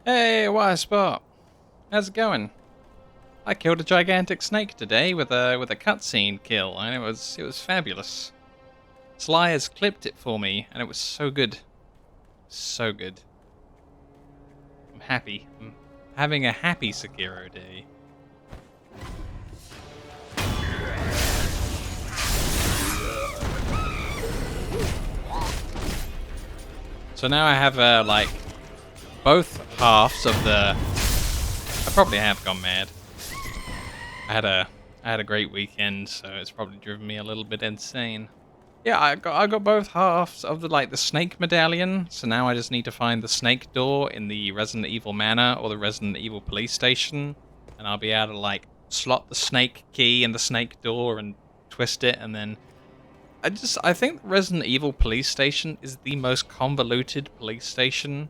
Hey, what a spot! How's it going? I killed a gigantic snake today with a cutscene kill, and it was fabulous. Sly has clipped it for me, and it was so good, so good. I'm happy. I'm having a happy Sekiro day. So now I have like both halves of the. I probably have gone mad. I had a great weekend, so it's probably driven me a little bit insane. Yeah, I got both halves of the snake medallion. So now I just need to find the snake door in the Resident Evil Manor or the Resident Evil police station, and I'll be able to like slot the snake key in the snake door and twist it, and then I think the Resident Evil police station is the most convoluted police station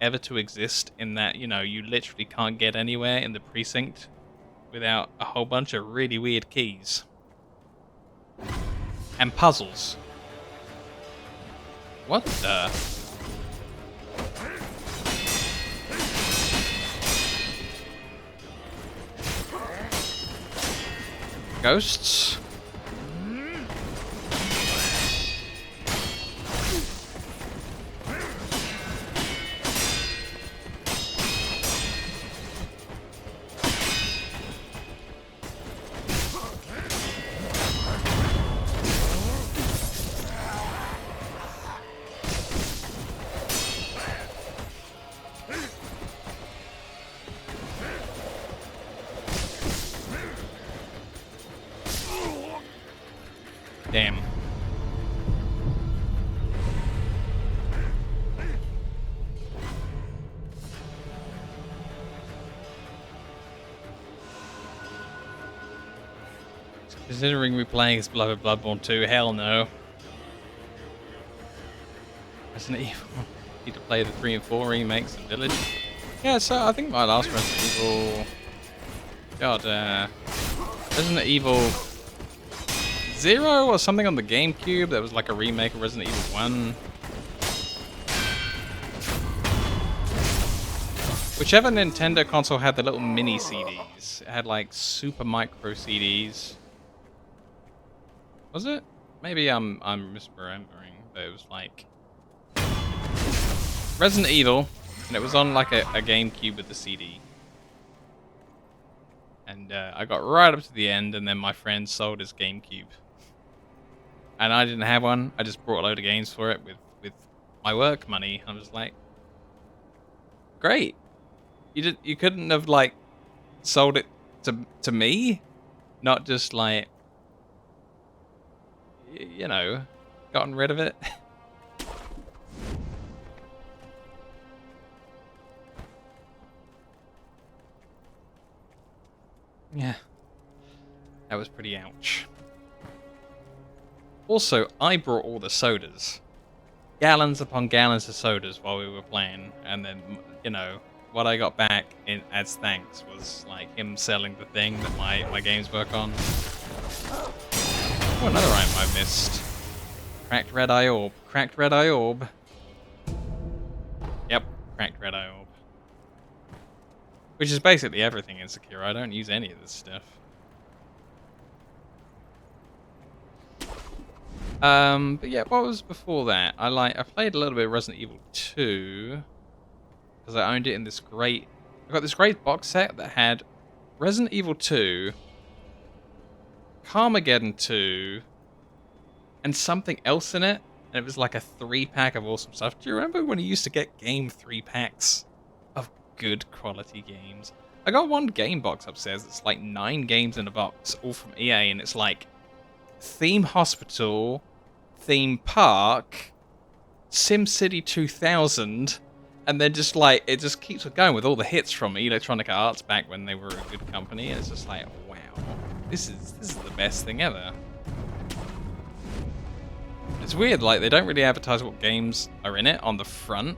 ever to exist, in that, you know, you literally can't get anywhere in the precinct without a whole bunch of really weird keys. And puzzles. What the? Ghosts? Damn. Considering replaying his beloved Bloodborne 2, hell no. Resident Evil. Need to play the 3 and 4 remakes and Village. Yeah, so I think my last Resident Evil. God, Resident Evil 0 or something on the GameCube. That was like a remake of Resident Evil 1. Whichever Nintendo console had the little mini CDs. It had like super micro CDs. Was it? Maybe I'm misremembering, but it was like Resident Evil, and it was on like a GameCube with the CD. And I got right up to the end, and then my friend sold his GameCube. And I didn't have one. I just brought a load of games for it with my work money. I was like, great. You couldn't have like sold it to me, not just like, you know, gotten rid of it. Yeah, that was pretty ouch. Also, I brought all the sodas. Gallons upon gallons of sodas while we were playing, and then, you know, what I got back as thanks was like him selling the thing that my games work on. Oh, another item I missed. Cracked red eye orb. Cracked red eye orb. Yep, cracked red eye orb. Which is basically everything in Sekiro. I don't use any of this stuff. But yeah, what was before that? I played a little bit of Resident Evil 2 because I owned it in this great. I got this great box set that had Resident Evil 2, Carmageddon 2, and something else in it, and it was like a 3-pack of awesome stuff. Do you remember when you used to get game 3-packs of good quality games? I got one game box upstairs. It's like 9 games in a box, all from EA, and it's like Theme Hospital, Theme Park, SimCity 2000, and then just like it just keeps going with all the hits from Electronic Arts back when they were a good company. And it's just like, wow, this is the best thing ever. It's weird, like they don't really advertise what games are in it on the front.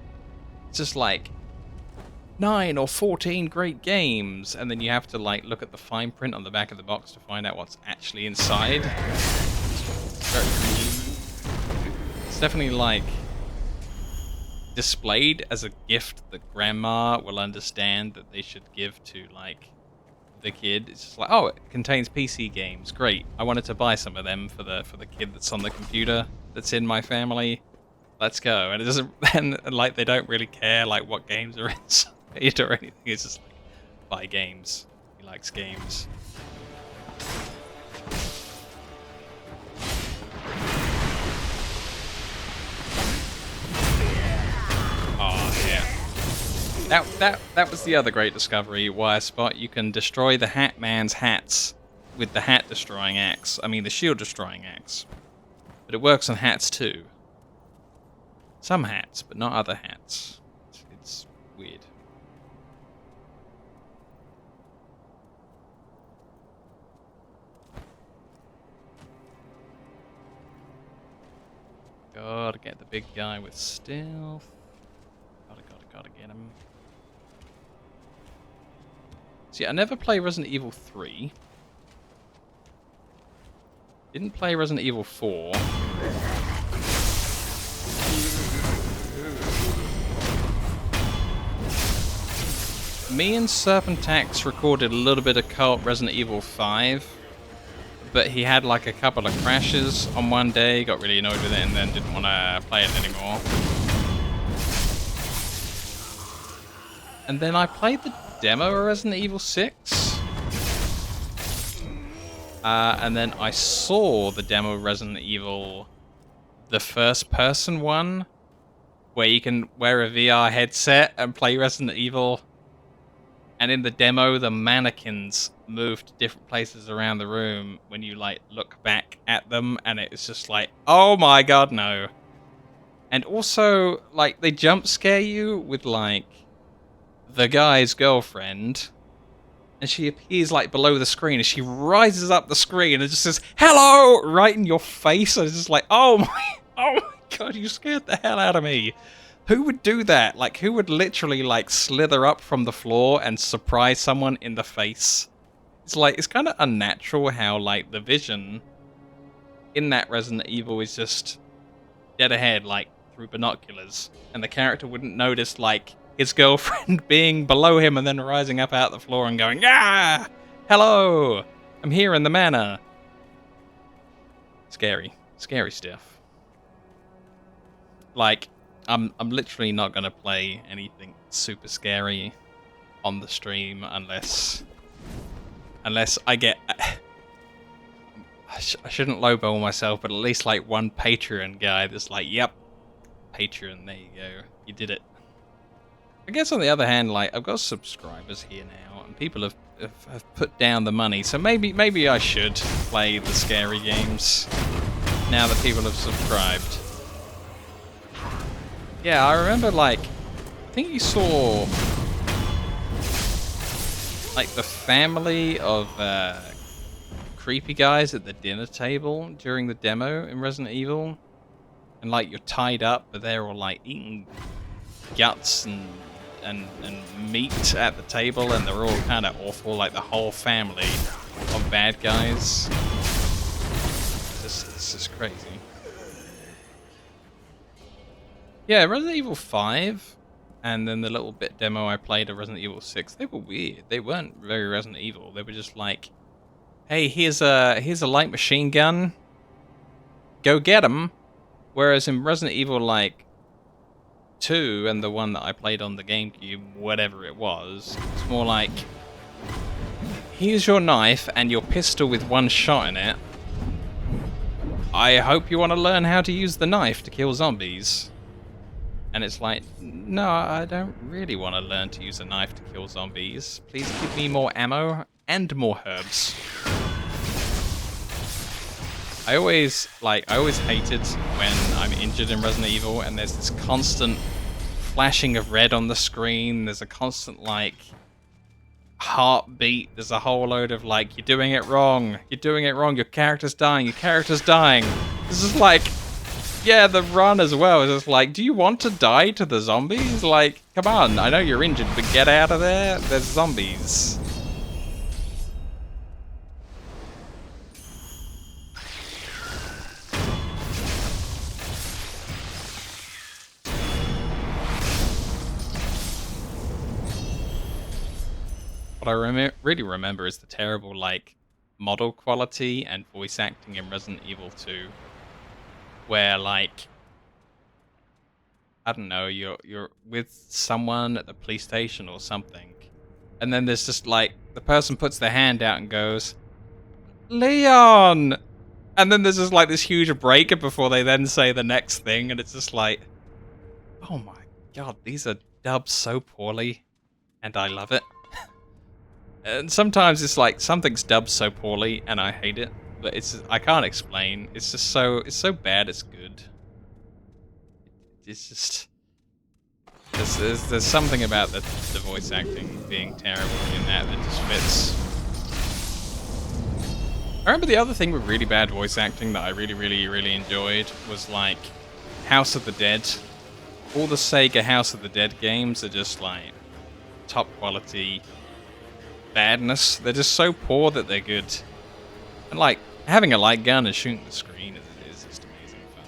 It's just like 9 or 14 great games, and then you have to like look at the fine print on the back of the box to find out what's actually inside. It's definitely like displayed as a gift that grandma will understand that they should give to, like, the kid. It's just like, oh, it contains PC games. Great. I wanted to buy some of them for the kid that's on the computer that's in my family. Let's go. And it doesn't, and like, they don't really care, like, what games are inside or anything. It's just like, buy games. He likes games. Oh, yeah. That was the other great discovery, Wire Spot. You can destroy the Hat Man's hats with the hat destroying axe. I mean, the shield destroying axe. But it works on hats too. Some hats, but not other hats. It's weird. Gotta get the big guy with stealth. Gotta get him. See, I never play Resident Evil 3. Didn't play Resident Evil 4. Me and Serpentax recorded a little bit of co-op Resident Evil 5. But he had like a couple of crashes on one day, got really annoyed with it, and then didn't want to play it anymore. And then I played the demo of Resident Evil 6. And then I saw the demo of Resident Evil, the first person one, where you can wear a VR headset and play Resident Evil. And in the demo, the mannequins move to different places around the room when you, like, look back at them, and it's just like, oh my god, no. And also, like, they jump scare you with, like, the guy's girlfriend, and she appears, like, below the screen, and she rises up the screen and just says, hello, right in your face, and it's just like, oh my god, you scared the hell out of me. Who would do that? Like, who would literally, like, slither up from the floor and surprise someone in the face? It's like, it's kind of unnatural how, like, the vision in that Resident Evil is just dead ahead, like, through binoculars. And the character wouldn't notice, like, his girlfriend being below him and then rising up out the floor and going, ah! Hello! I'm here in the manor. Scary. Scary stuff. Like, I'm literally not going to play anything super scary on the stream unless I get... I shouldn't lowball myself, but at least like one Patreon guy that's like, yep, Patreon, there you go, you did it. I guess on the other hand, like, I've got subscribers here now, and people have put down the money, so maybe I should play the scary games now that people have subscribed. Yeah, I remember, like, I think you saw, like, the family of creepy guys at the dinner table during the demo in Resident Evil. And, like, you're tied up, but they're all, like, eating guts and meat at the table, and they're all kind of awful, like the whole family of bad guys. It's just crazy. Yeah, Resident Evil 5, and then the little bit demo I played of Resident Evil 6, they were weird. They weren't very Resident Evil. They were just like, hey, here's a light machine gun. Go get 'em. Whereas in Resident Evil, like, 2, and the one that I played on the GameCube, whatever it was, it's more like, here's your knife and your pistol with one shot in it. I hope you want to learn how to use the knife to kill zombies. And it's like, no, I don't really want to learn to use a knife to kill zombies. Please give me more ammo and more herbs. I always hated when I'm injured in Resident Evil and there's this constant flashing of red on the screen. There's a constant, like, heartbeat. There's a whole load of, like, you're doing it wrong. You're doing it wrong. Your character's dying. Your character's dying. This is like... Yeah, the run as well is just like, do you want to die to the zombies? Like, come on, I know you're injured, but get out of there. There's zombies. what I really remember is the terrible, like, model quality and voice acting in Resident Evil 2, where, like, I don't know, you're with someone at the police station or something, and then there's just, like, the person puts their hand out and goes, Leon! And then there's just, like, this huge break before they then say the next thing, and it's just like, oh my god, these are dubbed so poorly, and I love it. And sometimes it's like, something's dubbed so poorly, and I hate it, but I can't explain. It's just it's so bad it's good. It's just, there's something about the voice acting being terrible in that just fits. I remember the other thing with really bad voice acting that I really enjoyed was, like, House of the Dead. All the Sega House of the Dead games are just, like, top quality badness. They're just so poor that they're good. And, like, having a light gun and shooting the screen is just amazing fun.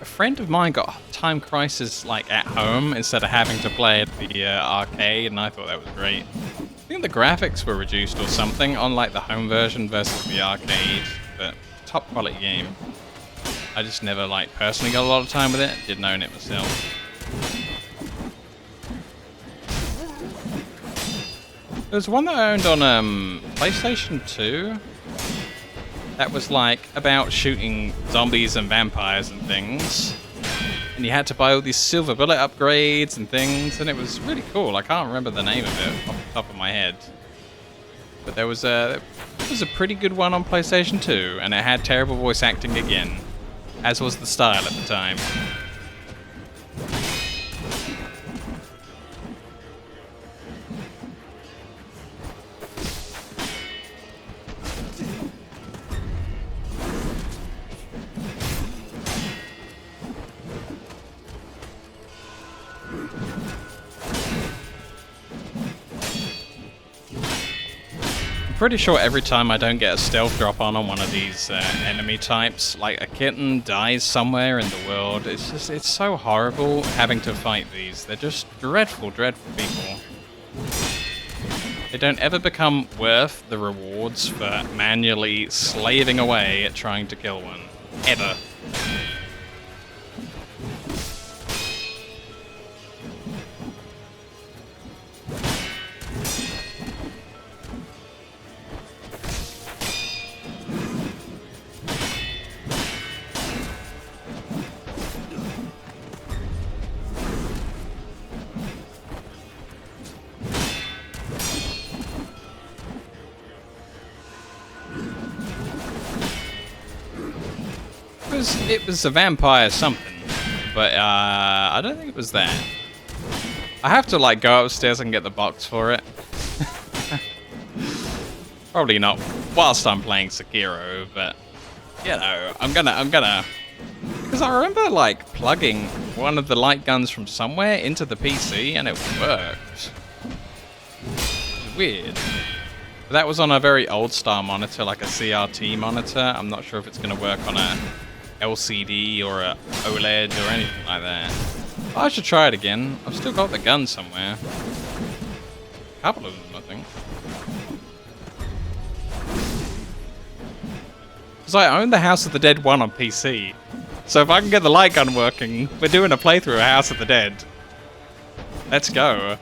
A friend of mine got Time Crisis, like, at home instead of having to play at the arcade, and I thought that was great. I think the graphics were reduced or something on, like, the home version versus the arcade, but top quality game. I just never, like, personally got a lot of time with it. Didn't own it myself. There's one that I owned on PlayStation 2. That was, like, about shooting zombies and vampires and things. And you had to buy all these silver bullet upgrades and things, and it was really cool. I can't remember the name of it off the top of my head. But it was a pretty good one on PlayStation 2, and it had terrible voice acting again, as was the style at the time. Pretty sure every time I don't get a stealth drop on one of these enemy types, like a kitten dies somewhere in the world. It's so horrible having to fight these. They're just dreadful people. They don't ever become worth the rewards for manually slaving away at trying to kill one. Ever. It was a vampire something, but I don't think it was that. I have to, like, go upstairs and get the box for it. Probably not whilst I'm playing Sekiro, but you know, I'm gonna because I remember, like, plugging one of the light guns from somewhere into the PC and it worked. It's weird. But that was on a very old style monitor, like a CRT monitor. I'm not sure if it's gonna work on a LCD or a OLED or anything like that. I should try it again. I've still got the gun somewhere. A couple of them, I think. Because I own the House of the Dead 1 on PC. So if I can get the light gun working, we're doing a playthrough of House of the Dead. Let's go.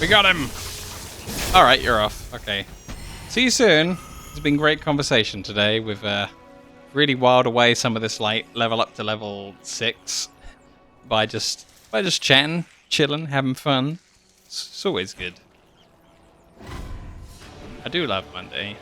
We got him! Alright, you're off. Okay. See you soon. It's been great conversation today. We've really wiled away some of this like level up to level 6 by just chatting, chilling, having fun. It's always good. I do love Monday.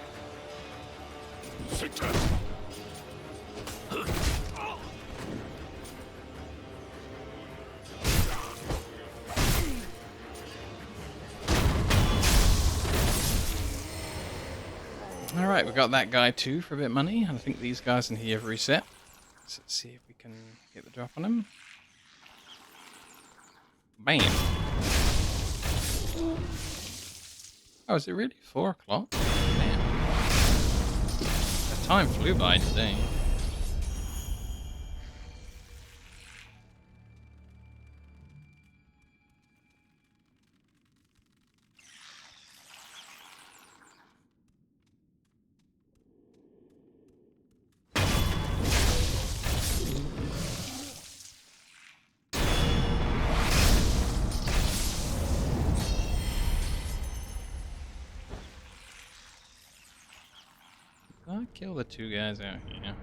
Alright, we got that guy too for a bit of money. I think these guys in here have reset. So let's see if we can get the drop on him. Bam! Oh, is it really 4 o'clock? Damn. The time flew by today. Did I kill the 2 guys out here?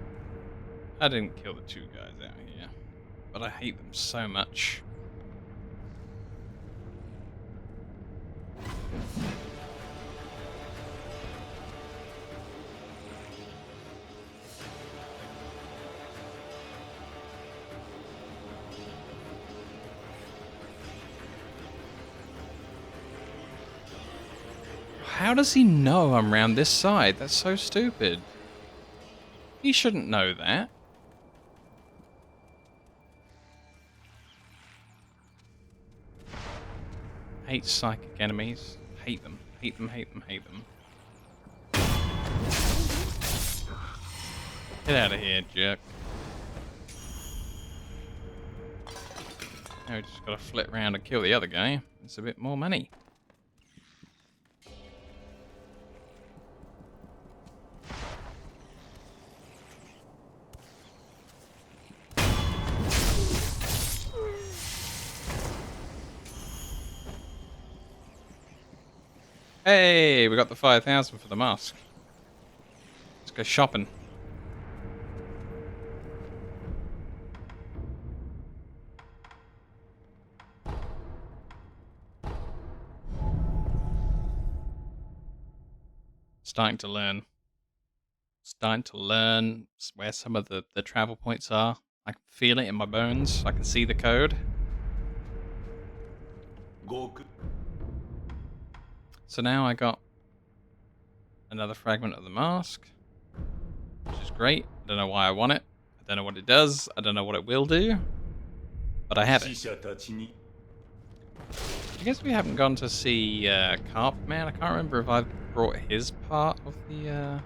I didn't kill the 2 guys out here. But I hate them so much. How does he know I'm round this side? That's so stupid. He shouldn't know that. Hate psychic enemies. Hate them. Hate them, hate them, hate them. Get out of here, jerk. Now we just gotta flip around and kill the other guy. It's a bit more money. Hey, we got the 5,000 for the mask. Let's go shopping. Starting to learn. Starting to learn where some of the travel points are. I can feel it in my bones. I can see the code. So now I got another fragment of the mask, which is great. I don't know why I want it. I don't know what it does. I don't know what it will do. But I have it. I guess we haven't gone to see Carp Man. I can't remember if I've brought his part of the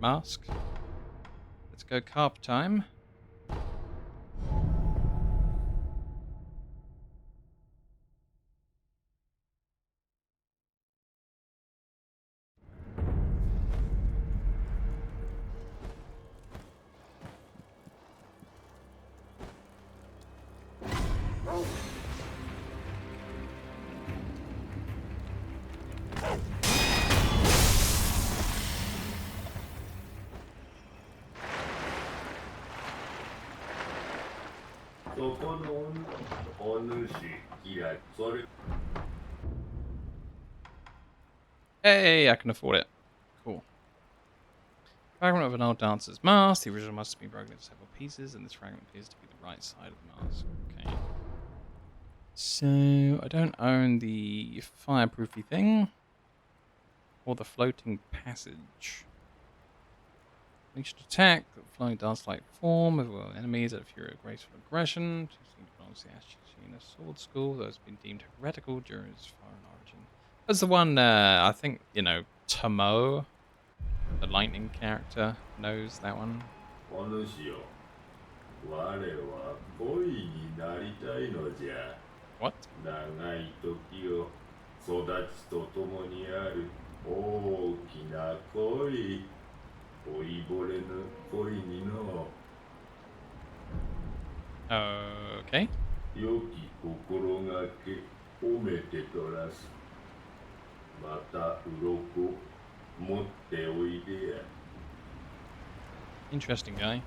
mask. Let's go Carp time. Hey, I can afford it. Cool. Fragment of an old dancer's mask. The original must have been broken into several pieces, and this fragment appears to be the right side of the mask. Okay. So, I don't own the fireproofy thing. Or the floating passage. Unleashed attack, flowing dance-like form, as well enemies at a fury of graceful aggression. Belongs to the Ashina Sword School, though it's been deemed heretical during its foreign origin. That's the one, I think, you know, Tomo, the lightning character, knows that one. What? Okay. また鱗持っておいでや。 Interesting guy.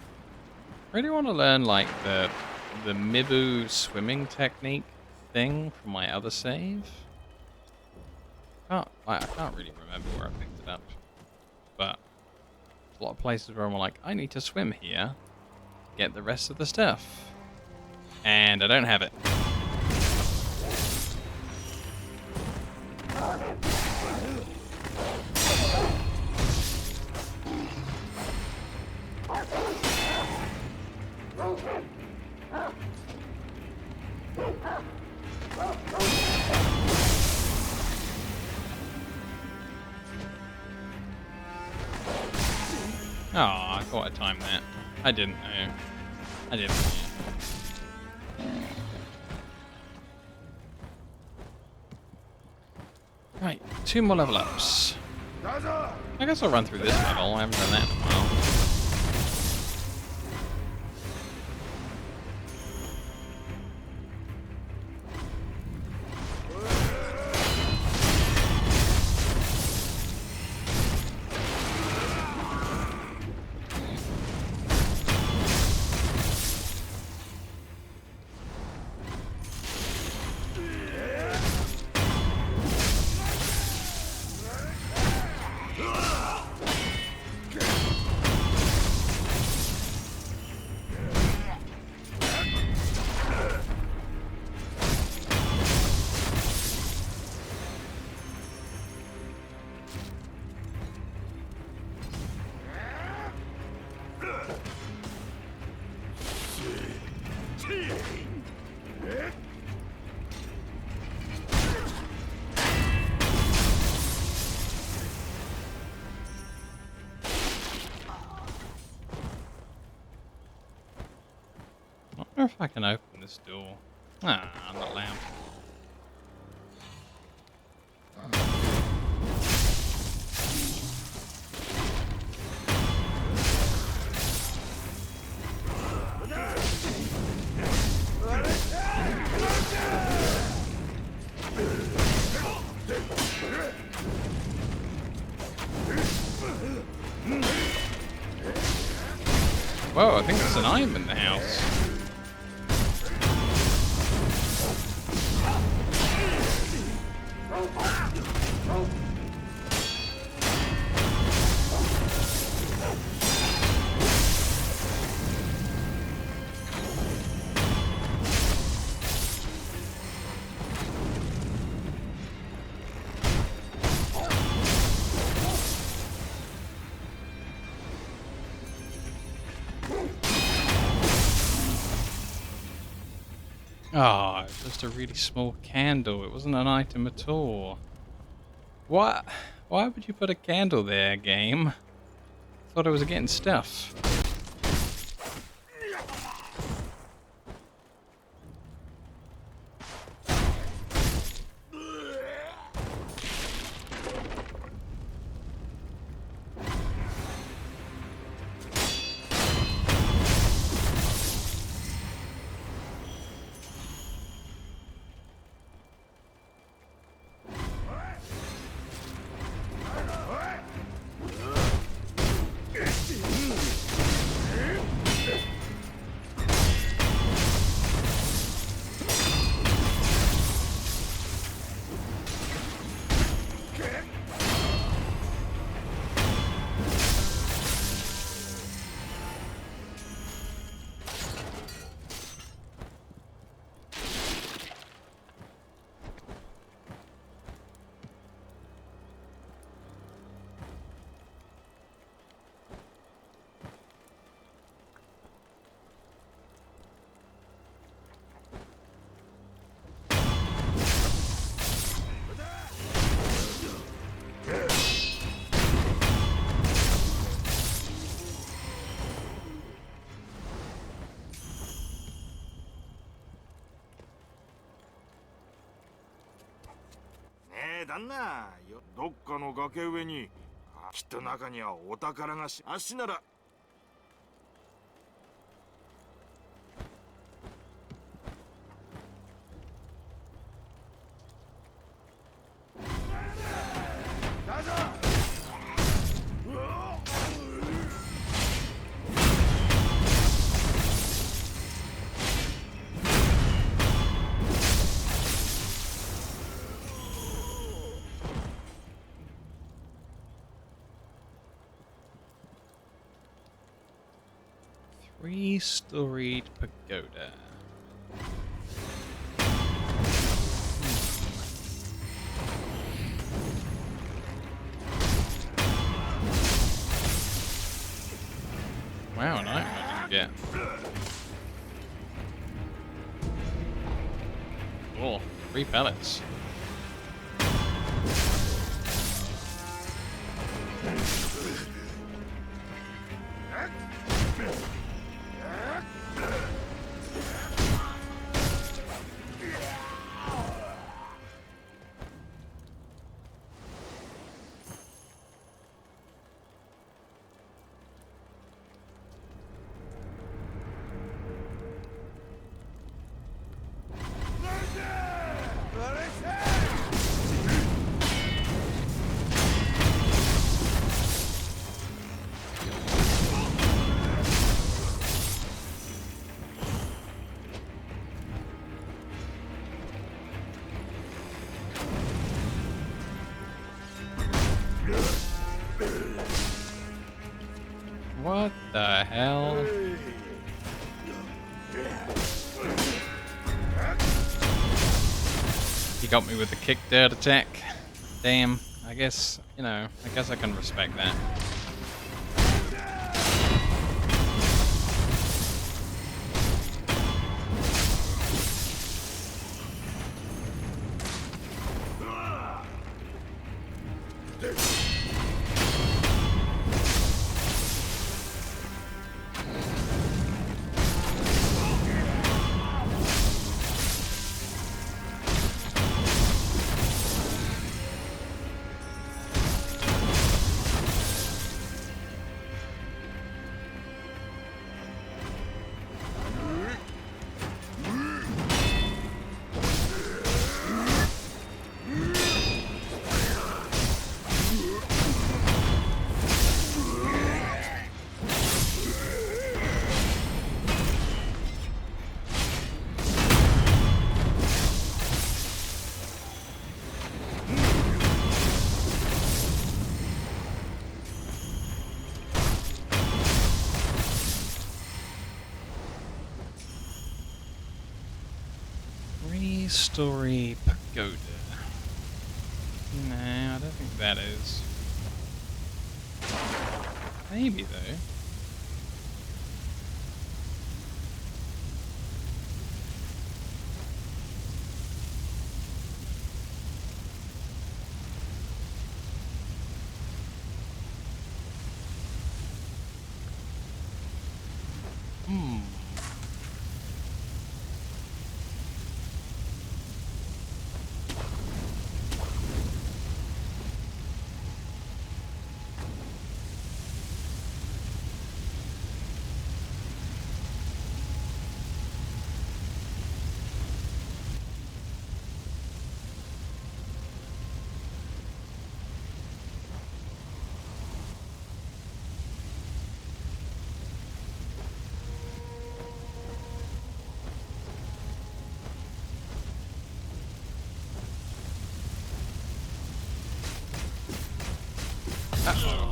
Really want to learn like the Mibu swimming technique thing from my other save. I can't really remember where I picked it up, but there's a lot of places where I'm like, I need to swim here to get the rest of the stuff, and I don't have it. Oh, I thought I'd time that. I didn't know. I didn't know. Right, 2 more level ups. I guess I'll run through this level. I haven't done that in a while. I wonder if I can open this door. Ah, I'm not allowed. Whoa, I think there's an item in the house. Oh, it was just a really small candle. It wasn't an item at all. What? Why would you put a candle there, game? Thought I was getting stuff.ねえ旦那よ、どっかの崖上にきっと中にはお宝が足なら。Three-storied pagoda. Wow, nice. What did you get? Cool. 3 pellets. What the hell? He got me with the kick dirt attack. Damn. I guess, you know, I guess I can respect that. Three-story pagoda. No, I don't think that is. Maybe though. Uh-oh.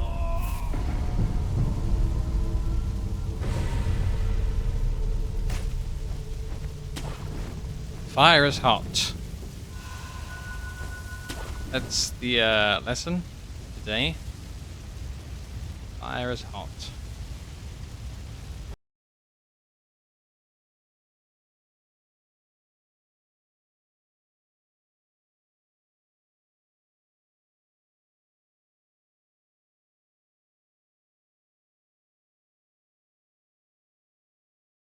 Fire is hot. That's the lesson today. Fire is hot.